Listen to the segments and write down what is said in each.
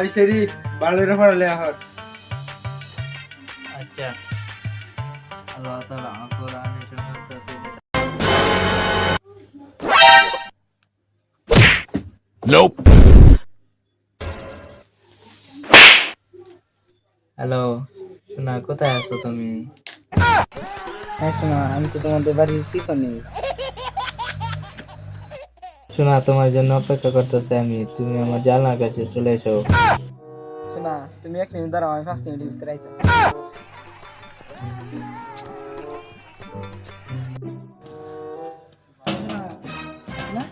এই সেরি বালের পড়ালে আহর আচ্ছা আল্লাহ তাআলা কোরআনে শুনাতে Nope. হ্যালো শোনা কোথায় আছো তুমি? হ্যাঁ শোনা, আমি তো তোমাদের বাড়ির পিছনে। শোনা তোমার জন্য অপেক্ষা করতেছি আমি, তুমি আমার জানলার কাছে চলে এসো। শোনা, তুমি 1 মিনিট দাঁড়াও, আমি 5 মিনিটের ভিতরে আইতাছি। না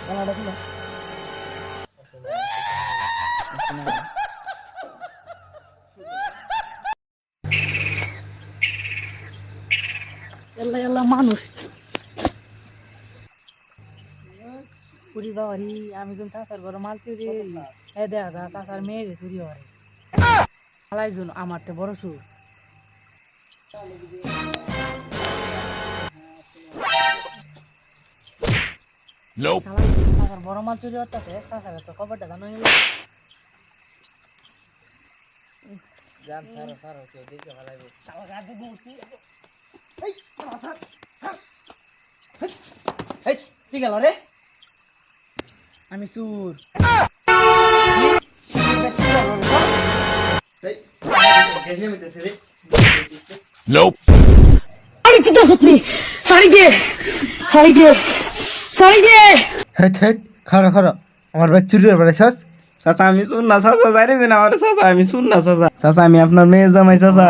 জানালাটা খুলো। এল্লা এল্লা মানুষ পুরি বাড়ি, আমি যখন চাচার ঘরে মাল চুরি এ দেখা যা চাচার মেয়েরে চুরি হরে আলাইজন আমার তো বড় সুর। Nope. চাচার বড় মাল চুরি হতেছে, চাচার তো খবরটা জানো নিল। জান সারো সারো কেউ দেখে ফেলাইবো। ঠিক গেল রে, আমি সুর। এই গেঞ্জে মিতে সেরি Nope. হেট হেট খাড়া খাড়া আমার ভাই চুরি করে চাচা আমি শুন না, চাচা জানি না আমার চাচা, আমি শুন না চাচা। চাচা আমি আপনার মেয়ে জামাই চাচা।